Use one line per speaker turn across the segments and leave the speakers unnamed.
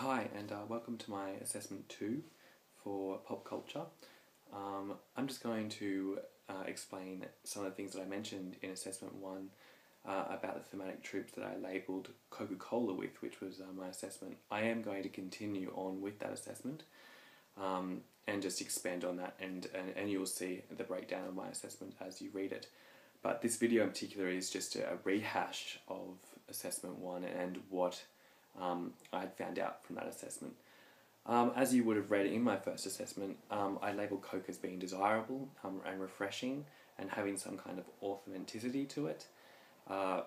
Hi, and welcome to my assessment 2 for pop culture. I'm just going to explain some of the things that I mentioned in assessment 1 about the thematic troops that I labelled Coca-Cola with, which was my assessment. I am going to continue on with that assessment and just expand on that, and you'll see the breakdown of my assessment as you read it. But this video in particular is just a rehash of assessment 1 and what I'd found out from that assessment. As you would have read in my first assessment, I labelled Coke as being desirable and refreshing and having some kind of authenticity to it. I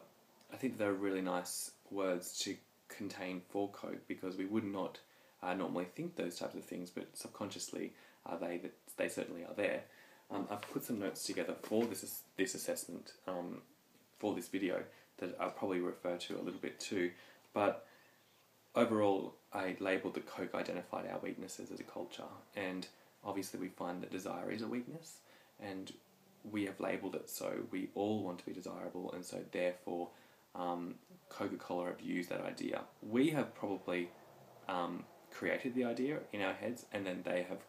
think they're really nice words to contain for Coke, because we would not normally think those types of things, but subconsciously they certainly are there. I've put some notes together for this assessment for this video that I'll probably refer to a little bit too, but overall I labelled that Coke identified our weaknesses as a culture, and obviously we find that desire is a weakness, and we have labelled it so we all want to be desirable, and so therefore Coca-Cola have used that idea. We have probably created the idea in our heads, and then they have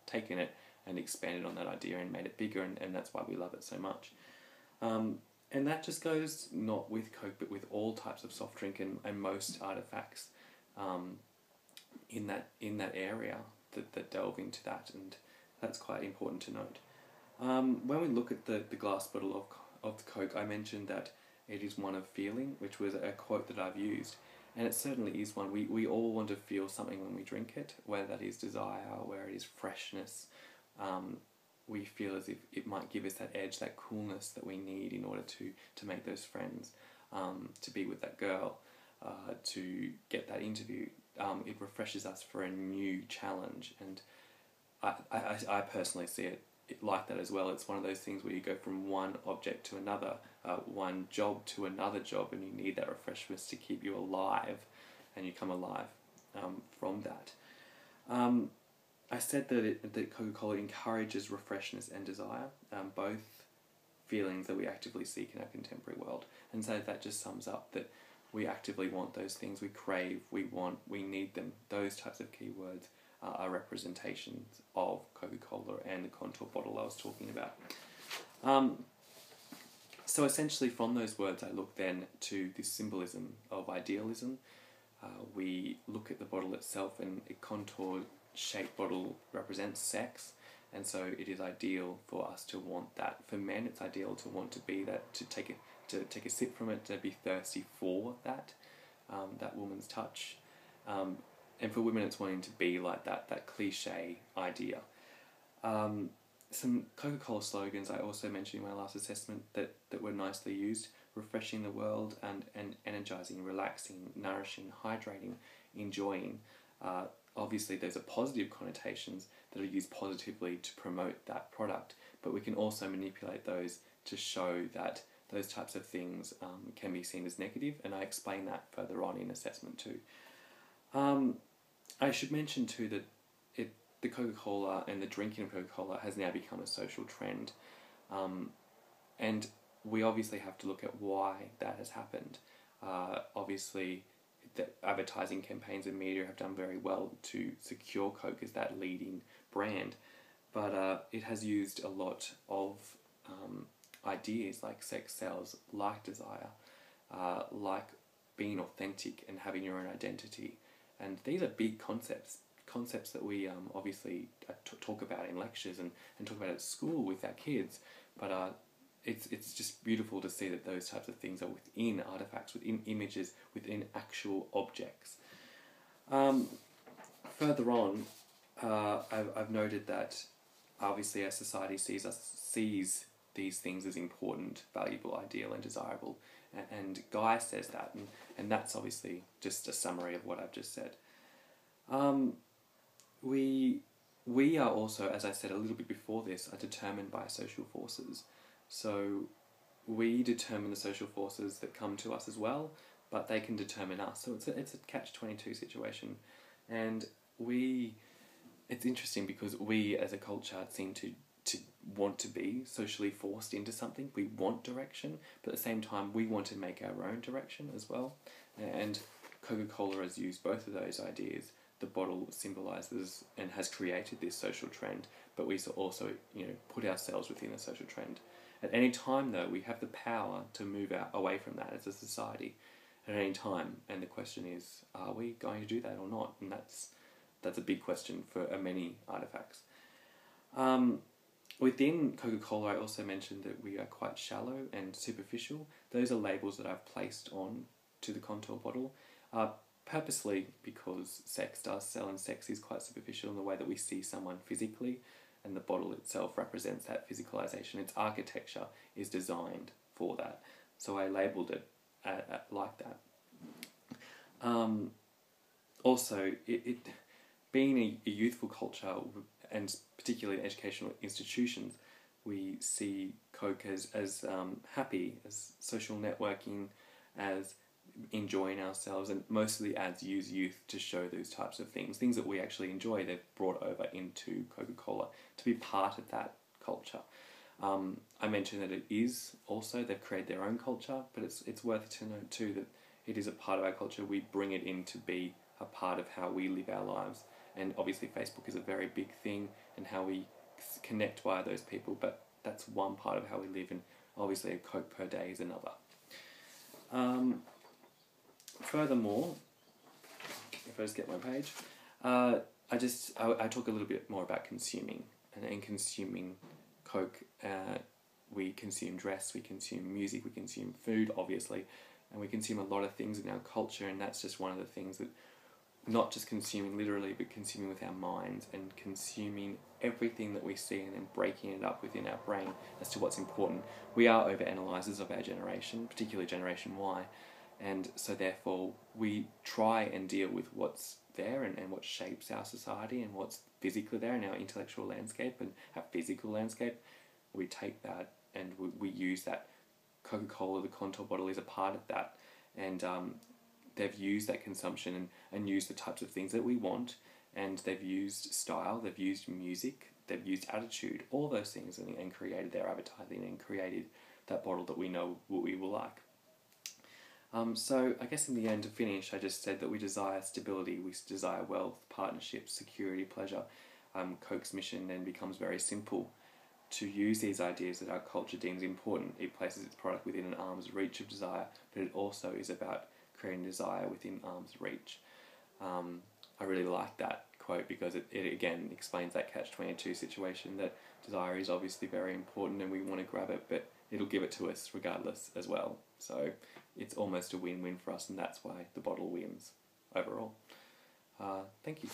taken it and expanded on that idea and made it bigger, and that's why we love it so much. And that just goes not with Coke, but with all types of soft drink and most artefacts in that area that delve into that, and that's quite important to note. When we look at the glass bottle of the Coke, I mentioned that it is one of feeling, which was a quote that I've used, and it certainly is one. We all want to feel something when we drink it, whether that is desire, where it is freshness. We feel as if it might give us that edge, that coolness that we need in order to make those friends, to be with that girl, to get that interview. It refreshes us for a new challenge, and I personally see it like that as well. It's one of those things where you go from one object to another, one job to another job, and you need that refreshment to keep you alive, and you come alive from that. I said that Coca-Cola encourages refreshness and desire, both feelings that we actively seek in our contemporary world, and so that just sums up that we actively want those things, we crave, we want, we need them. Those types of keywords are representations of Coca-Cola and the contour bottle I was talking about. So essentially from those words I look then to this symbolism of idealism. We look at the bottle itself, and a contour shaped bottle represents sex, and so it is ideal for us to want that. For men, it's ideal to want to be that, to take a sip from it, to be thirsty for that woman's touch. And for women, it's wanting to be like that cliche idea. Some Coca-Cola slogans I also mentioned in my last assessment that were nicely used: refreshing the world, and energizing, relaxing, nourishing, hydrating, enjoying. Obviously those are positive connotations that are used positively to promote that product, but we can also manipulate those to show that those types of things can be seen as negative, and I explain that further on in assessment 2. I should mention too that the Coca-Cola and the drinking of Coca-Cola has now become a social trend, and we obviously have to look at why that has happened. Obviously the advertising campaigns and media have done very well to secure Coke as that leading brand, but it has used a lot of ideas like sex sells, like desire, like being authentic and having your own identity. And these are big concepts that we obviously talk about in lectures and talk about at school with our kids, but it's just beautiful to see that those types of things are within artifacts, within images, within actual objects. Further on, I've noted that obviously our society sees these things as important, valuable, ideal and desirable, and Guy says that, and that's obviously just a summary of what I've just said. We are also, as I said a little bit before this, are determined by social forces. So we determine the social forces that come to us as well, but they can determine us. So it's a catch-22 situation, and it's interesting because we as a culture seem to want to be socially forced into something. We want direction, but at the same time we want to make our own direction as well. And Coca-Cola has used both of those ideas. The bottle symbolises and has created this social trend, but we also, put ourselves within a social trend. At any time, though, we have the power to move away from that as a society at any time, and the question is, are we going to do that or not? And that's a big question for many artifacts. Within Coca-Cola, I also mentioned that we are quite shallow and superficial. Those are labels that I've placed on to the contour bottle, purposely because sex does sell, and sex is quite superficial in the way that we see someone physically, and the bottle itself represents that physicalization. Its architecture is designed for that, so I labelled it like that. Also, it being a youthful culture, and particularly in educational institutions, we see Coke as happy, as social networking, as enjoying ourselves, and most of the ads use youth to show those types of things that we actually enjoy. They've brought over into Coca-Cola to be part of that culture. I mentioned that it is also, they've created their own culture, but it's worth to note too that it is a part of our culture. We bring it in to be a part of how we live our lives, and obviously Facebook is a very big thing and how we connect via those people, but that's one part of how we live, and obviously a Coke per day is another. Furthermore, if I just get my page, I talk a little bit more about consuming, and in consuming Coke, we consume dress, we consume music, we consume food, obviously, and we consume a lot of things in our culture, and that's just one of the things that, not just consuming literally, but consuming with our minds, and consuming everything that we see and then breaking it up within our brain as to what's important. We are over-analysers of our generation, particularly Generation Y, and so therefore we try and deal with what's there and what shapes our society and what's physically there in our intellectual landscape and our physical landscape. We take that and we use that. Coca-Cola, the contour bottle, is a part of that, and they've used that consumption and used the types of things that we want, and they've used style, they've used music, they've used attitude, all those things, and created their advertising and created that bottle that we know what we will like. So I guess in the end, to finish, I just said that we desire stability, we desire wealth, partnerships, security, pleasure. Coke's mission then becomes very simple: to use these ideas that our culture deems important. It places its product within an arm's reach of desire, but it also is about creating desire within arm's reach. I really like that quote because it again explains that catch-22 situation, that desire is obviously very important and we want to grab it, but it'll give it to us regardless as well. So it's almost a win-win for us, and that's why the bottle wins overall. Thank you.